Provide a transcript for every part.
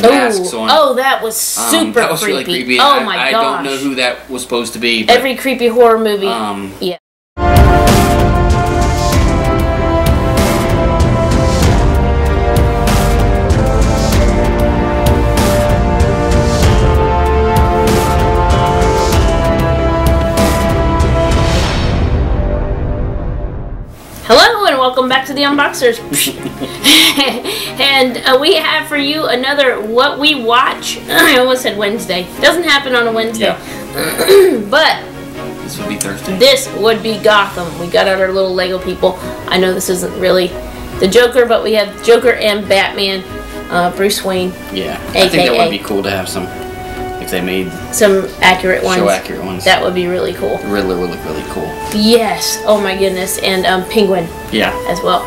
the masks on. Oh, that was super that was creepy. really creepy. Oh my gosh. I don't know who that was supposed to be. But, every creepy horror movie. Yeah. Hello and welcome back to the Unboxers. And we have for you another What We Watch. I almost said Wednesday. Doesn't happen on a Wednesday. Yeah. But this would be Thursday. This would be Gotham. We got out our little Lego people. I know this isn't really the Joker, but we have Joker and Batman, Bruce Wayne. Yeah. AKA. I think that would be cool to have some, if they made some accurate ones. Show accurate ones. That would be really cool. Riddler would look really cool. Yes. Oh my goodness. And Penguin. Yeah. As well.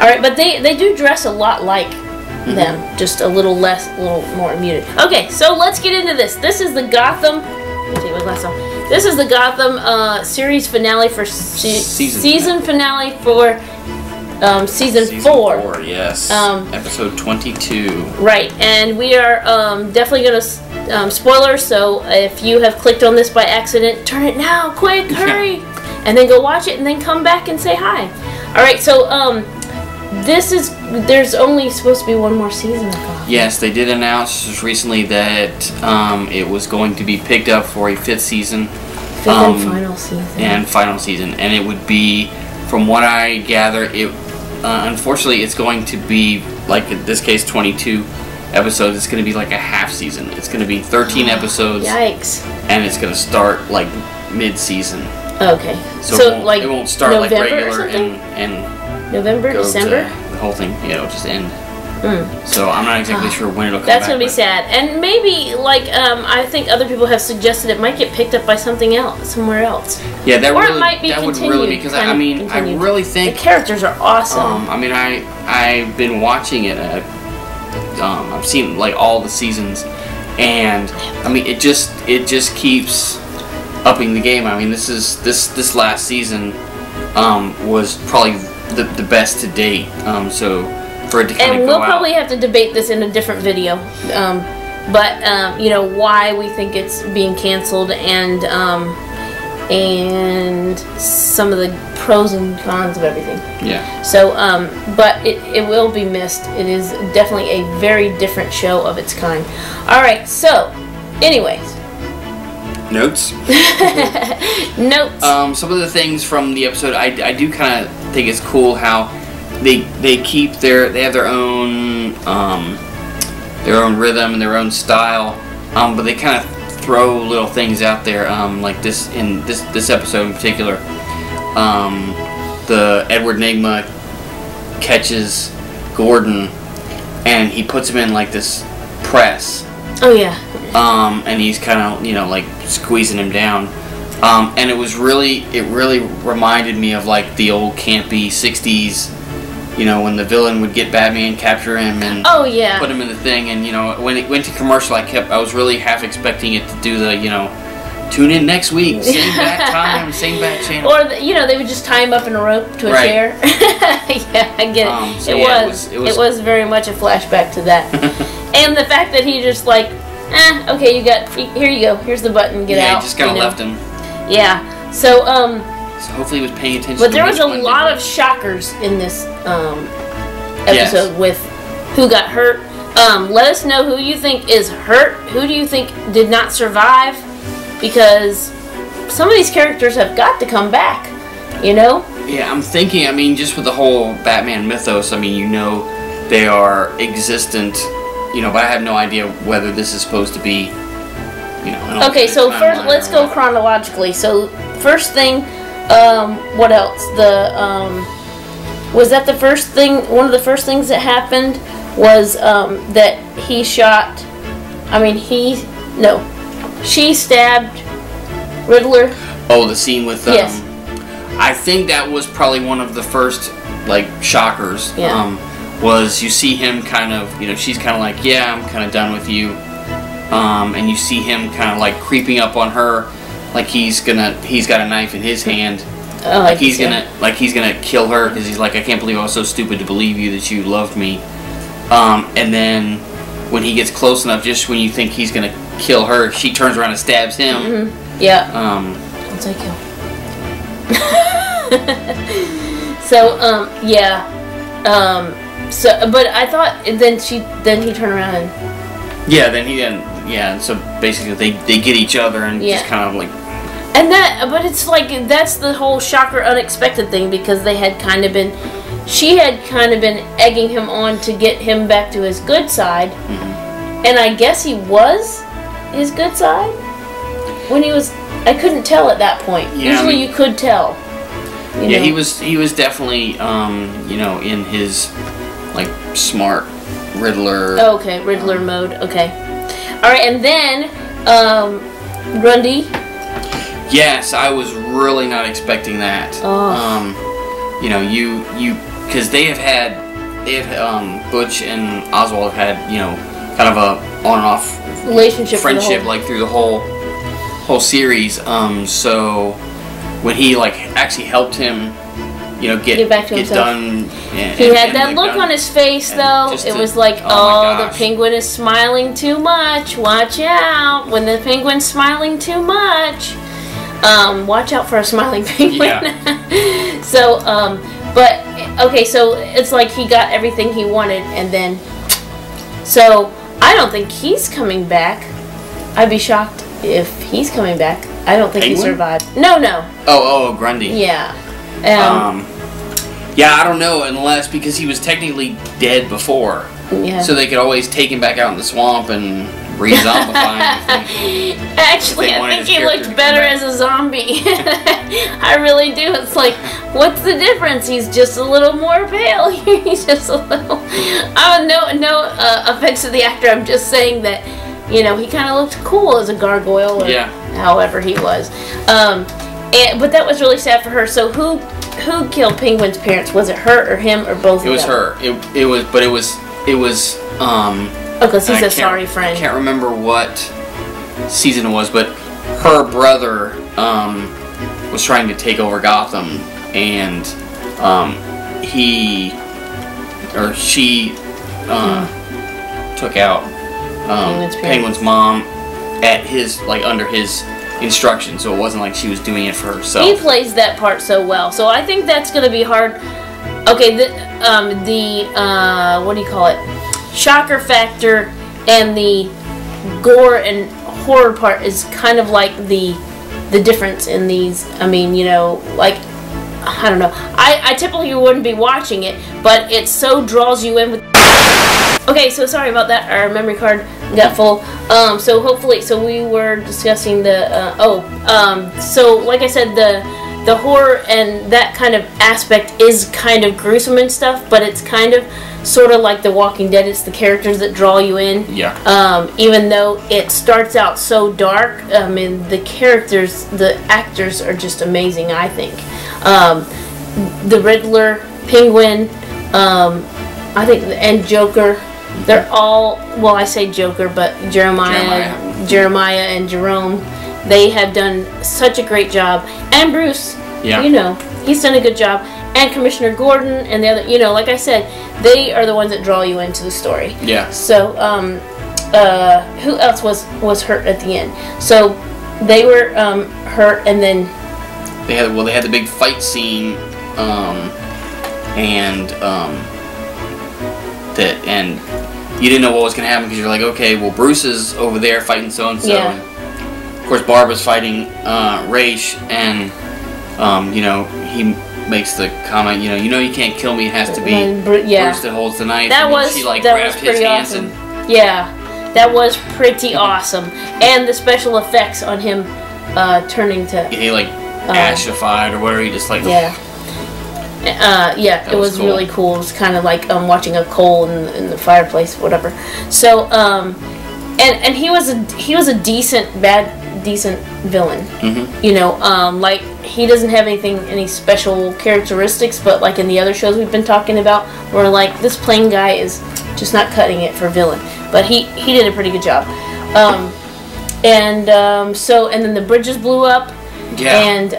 All right, but they do dress a lot like them, just a little more muted. Okay, so let's get into this. This is the Gotham. Let me take my glass off. This is the Gotham series finale for season finale for season 4. Yes. Episode 22. Right, and we are definitely going to spoilers. So if you have clicked on this by accident, turn it now, quick, hurry, and then go watch it, and then come back and say hi. All right, so there's only supposed to be one more season of Gotham. Yes, they did announce just recently that it was going to be picked up for a 5th season. 5th and final season. And final season, and it would be, from what I gather, it unfortunately it's going to be, like in this case, 22 episodes. It's going to be like a half season. It's going to be 13 episodes. Yikes! And it's going to start like mid-season. Okay. So like it won't start November like regular and November, December. The whole thing, yeah, it'll just end. So I'm not exactly sure when it'll come That's back. gonna be sad, and maybe like I think other people have suggested it might get picked up by something else, somewhere else. Yeah, that or really, it might be that continued. Would really, because I mean, I really think the characters are awesome. I mean, I've been watching it. I've seen like all the seasons, and I mean, it just keeps upping the game. I mean, this last season was probably the best to date. So for it to kind of go out. And we'll probably have to debate this in a different video. But you know, why we think it's being canceled, and some of the pros and cons of everything. Yeah. So, but it will be missed. It is definitely a very different show of its kind. All right. So, anyways. Notes. Notes. Some of the things from the episode, I do kind of think it's cool how they keep they have their own rhythm and their own style, but they kind of throw little things out there, like this in this episode in particular. The Edward Nygma catches Gordon, and he puts him in like this press. Oh yeah. And he's kind of, you know, like squeezing him down. And it really reminded me of like the old campy 60s, you know, when the villain would get Batman, capture him, and put him in the thing. And, you know, when it went to commercial, I was really half expecting it to do the, you know, tune in next week, same bat time, same bat channel. Or, you know, they would just tie him up in a rope to a chair. Yeah, I get it. So it was very much a flashback to that. And the fact that he just like, okay, here you go, here's the button, get out. Yeah, he just kind of left him. Yeah, so, so hopefully he was paying attention. But there was a lot of shockers in this episode with who got hurt. Let us know who you think is hurt. Who do you think did not survive? Because some of these characters have got to come back, you know? Yeah, I'm thinking, I mean, just with the whole Batman mythos, I mean, you know, they are existent, you know, but I have no idea whether this is supposed to be, you know. Okay, so first, let's go chronologically. So, first thing, what else? Was that the first thing, one of the first things that happened was that he shot, she stabbed Riddler. Oh, the scene with, yes. I think that was probably one of the first, like, shockers. Yeah. Was you see him kind of, you know, she's kind of like, yeah, I'm kind of done with you. And you see him kind of like creeping up on her, like he's got a knife in his hand. Oh, like he's gonna kill her because he's like, I can't believe I was so stupid to believe you that you loved me. And then when he gets close enough, just when you think he's gonna kill her, she turns around and stabs him. Yeah. Once I kill. So yeah. So, but I thought then he turned around and. Yeah. Yeah. So basically, they get each other and just kind of like. And but it's like that's the whole shocker, unexpected thing because they had kind of been. She had kind of been egging him on to get him back to his good side, and I guess he was his good side when he was. I couldn't tell at that point. Yeah, Usually you could tell. You know? he was definitely in his like smart Riddler. Oh, okay, Riddler mode. Okay, all right, and then Grundy. Yes, I was really not expecting that. Oh. Because Butch and Oswald have had, kind of a on and off relationship, friendship, like through the whole series. So when he like actually helped him, get back to himself. done. He had that look on his face, though. It was like, oh, the penguin is smiling too much. Watch out when the penguin's smiling too much. Watch out for a smiling penguin. Yeah. So, but okay, so it's like he got everything he wanted, and then, so I don't think he's coming back. I'd be shocked if he's coming back. I don't think he survived. No. Oh, Grundy. Yeah. Yeah, I don't know, unless because he was technically dead before. Yeah. So they could always take him back out in the swamp and re-zombify him. Actually, I think he looked better as a zombie. I really do. It's like, what's the difference? He's just a little more pale. He's just a little. No offense to the actor. I'm just saying that, he kind of looked cool as a gargoyle, or however he was. But that was really sad for her. So who killed Penguin's parents? Was it her or him or both of them? It was her. It was. Because he's a sorry friend. I can't remember what season it was, but her brother was trying to take over Gotham, and she took out Penguin's mom at his under his instruction, so it wasn't like she was doing it for herself. He plays that part so well, so I think that's going to be hard. Okay, what do you call it? Shocker factor and the gore and horror part is kind of like the difference in these. I mean, like, I don't know. I typically wouldn't be watching it, but it so draws you in with. Okay, so sorry about that. Our memory card got full. So we were discussing the. So like I said, the horror and that kind of aspect is kind of gruesome and stuff, but it's kind of sort of like The Walking Dead. It's the characters that draw you in. Yeah. Even though it starts out so dark, the characters, the actors are just amazing, I think. The Riddler, Penguin, I think, and Joker, they're all, well, I say Joker, but Jeremiah and Jerome, they have done such a great job. And Bruce, he's done a good job. And Commissioner Gordon and the other, like I said, they are the ones that draw you into the story. Yeah. So, who else was hurt at the end? So, they were hurt, and then they had the big fight scene, and you didn't know what was going to happen because you're like, okay, well, Bruce is over there fighting so and so. Of course, Barbara's fighting Raish, and he makes the comment, you can't kill me. It has to be Bruce that holds the knife. She grabbed his hands awesome. That was pretty awesome. And the special effects on him turning to he ashified or whatever. He just it was cool. Really cool. It was kind of like watching a coal in the fireplace, whatever. So and he was a decent villain. Mm-hmm. He doesn't have any special characteristics, but like in the other shows we've been talking about, we're like, this plain guy is just not cutting it for villain. But he did a pretty good job. And then the bridges blew up. Yeah. And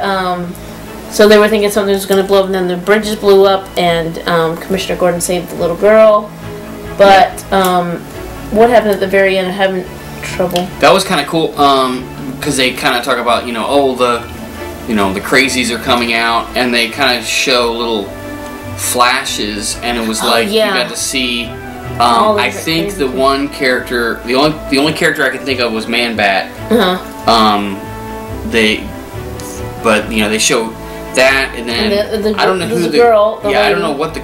so they were thinking something was going to blow up, and then the bridges blew up, and Commissioner Gordon saved the little girl. But what happened at the very end of having trouble? That was kind of cool, because they kind of talk about, the crazies are coming out, and they kind of show little flashes, and it was like you got to see. I think the one character, the only character I could think of was Man Bat. They show that, and then I don't know who the girl. I don't know what the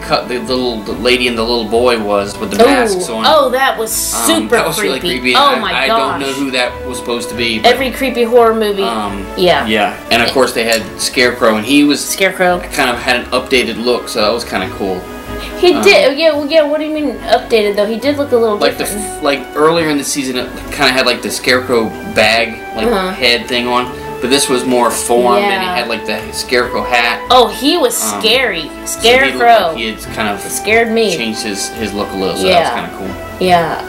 lady and the little boy was with the masks on. Oh, that was super that was really creepy. Oh my gosh! I don't know who that was supposed to be. But, every creepy horror movie. Yeah, and of course they had Scarecrow, and he was Scarecrow. Kind of had an updated look, so that was kind of cool. He did, yeah. What do you mean updated though? He did look a little different. Like earlier in the season, it kind of had like the Scarecrow bag, head thing on. But this was more formed, and he had like the Scarecrow hat. Oh, he was scary. Scarecrow. So he had kind of scared me. Changed his look a little, so that was kind of cool. Yeah,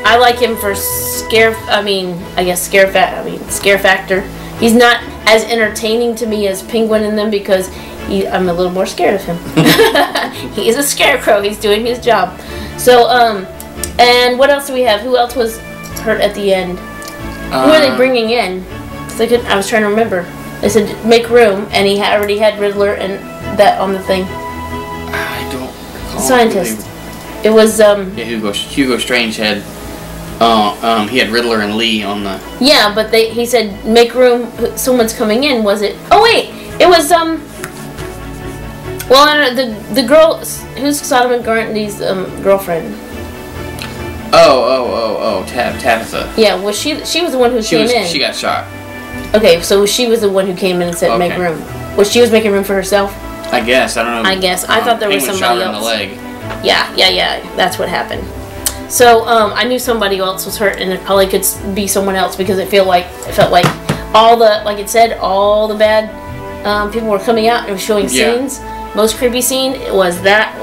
I like him for scare factor. He's not as entertaining to me as Penguin in them because I'm a little more scared of him. He's a Scarecrow. He's doing his job. So, and what else do we have? Who else was hurt at the end? Who are they bringing in? I was trying to remember. They said make room, and he already had Riddler and that on the thing. I don't recall. Scientist. It was Hugo Strange had he had Riddler and Lee on the. Yeah, but he said make room. Someone's coming in. Was it? Oh wait, it was Well, I don't know, the girl who's Solomon Grundy's girlfriend. Tabitha. Yeah, well, she was the one who came in. She got shot. Okay, so she was the one who came in and said make room. Well, she was making room for herself. I guess I don't know. I thought there was somebody else. Shot her in the leg. Yeah. That's what happened. So I knew somebody else was hurt, and it probably could be someone else because it felt like all the bad people were coming out and showing scenes. Most creepy scene was that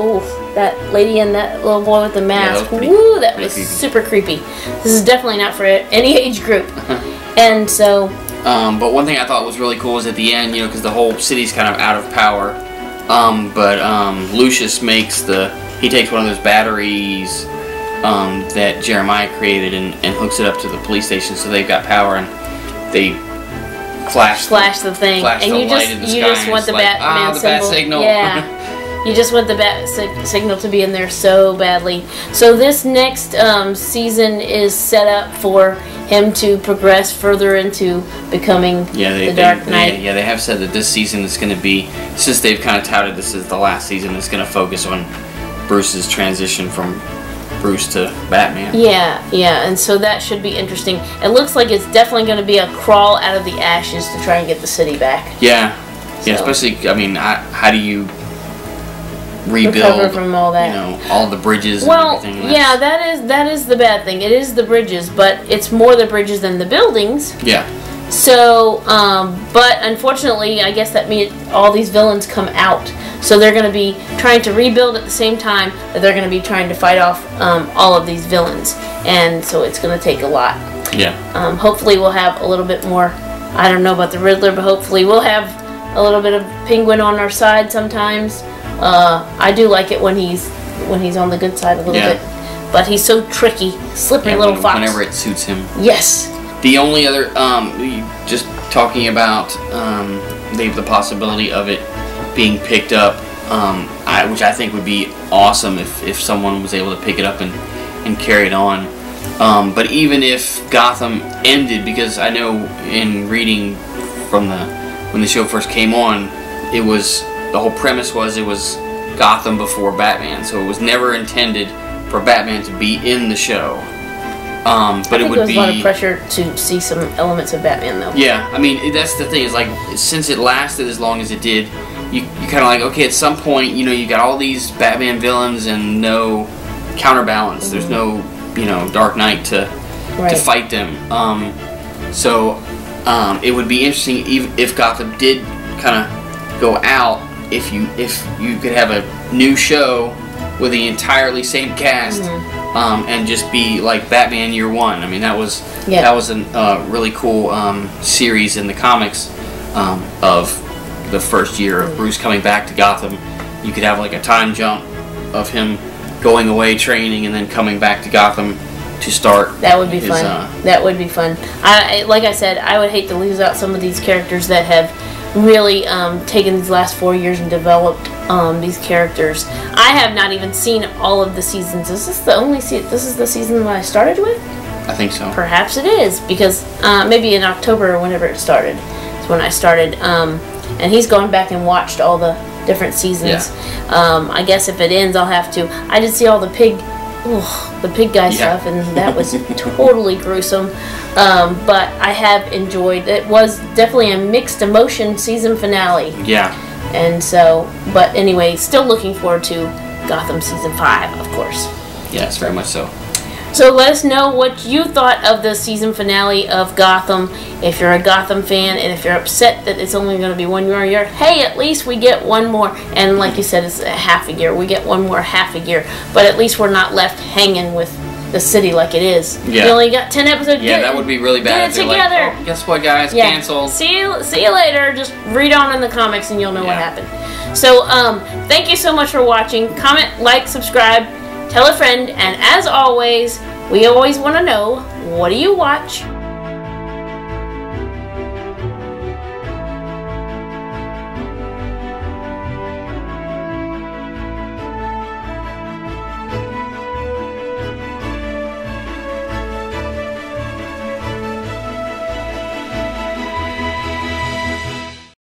lady and that little boy with the mask. That was super creepy. This is definitely not for any age group. And so. But one thing I thought was really cool is at the end, because the whole city's kind of out of power. But Lucius he takes one of those batteries that Jeremiah created and hooks it up to the police station, so they've got power, and they flash the thing, and you just want the Batman symbol. Bat signal. Yeah, you just want the bat signal to be in there so badly. So this next season is set up for him to progress further into becoming the Dark Knight. They have said that this season is going to be, since they've kind of touted this as the last season, it's going to focus on Bruce's transition from Bruce to Batman. Yeah, and so that should be interesting. It looks like it's definitely going to be a crawl out of the ashes to try and get the city back. Yeah, especially, how do you rebuild, recover from all that? all the bridges and everything. Yeah, that is the bad thing. It is the bridges, but it's more the bridges than the buildings. Yeah. So, but unfortunately, I guess that means all these villains come out. So they're going to be trying to rebuild at the same time that they're going to be trying to fight off all of these villains. And so it's going to take a lot. Yeah. Hopefully we'll have a little bit more, I don't know about the Riddler, but hopefully we'll have a little bit of Penguin on our side sometimes. I do like it when he's on the good side a little bit. But he's so tricky, slippery little fox. Whenever it suits him. Yes. The only other, just talking about the possibility of it being picked up, which I think would be awesome if someone was able to pick it up and carry it on. But even if Gotham ended, because I know in reading from when the show first came on, the whole premise was it was Gotham before Batman, so it was never intended for Batman to be in the show. But it would be a lot of pressure to see some elements of Batman, though. Yeah, that's the thing. Is since it lasted as long as it did, you kind of like, okay, at some point, you got all these Batman villains and no counterbalance. Mm-hmm. There's no, Dark Knight to fight them. So it would be interesting if Gotham did kind of go out. If you could have a new show with the entirely same cast. Mm-hmm. And just be like Batman Year One. That was a really cool series in the comics of the first year of Bruce coming back to Gotham. You could have like a time jump of him going away training and then coming back to Gotham to start. That would be fun. That would be fun. Like I said, I would hate to lose out some of these characters that have really taken these last 4 years and developed these characters. I have not even seen all of the seasons. Is this the only this is the season that I started with? I think so. Perhaps it is, because maybe in October or whenever it started is when I started. And he's gone back and watched all the different seasons. Yeah. I guess if it ends, I'll have to. I did see all the pig guy stuff, and that was totally gruesome. But I have enjoyed. It was definitely a mixed emotion season finale. Yeah. And so, but anyway, still looking forward to Gotham season 5, of course. Yes, very much so. So let us know what you thought of the season finale of Gotham. If you're a Gotham fan, and if you're upset that it's only going to be 1 more year, hey, at least we get one more. And like you said, it's a half a year. We get one more half a year. But at least we're not left hanging with the city like it is. Yeah. We only got 10 episodes. Yeah, that would be really bad. Get it together. Like, oh, guess what, guys? Yeah. Canceled. See you later. Just read on in the comics and you'll know what happened. So thank you so much for watching. Comment, like, subscribe, tell a friend, and as always, we always want to know, what do you watch?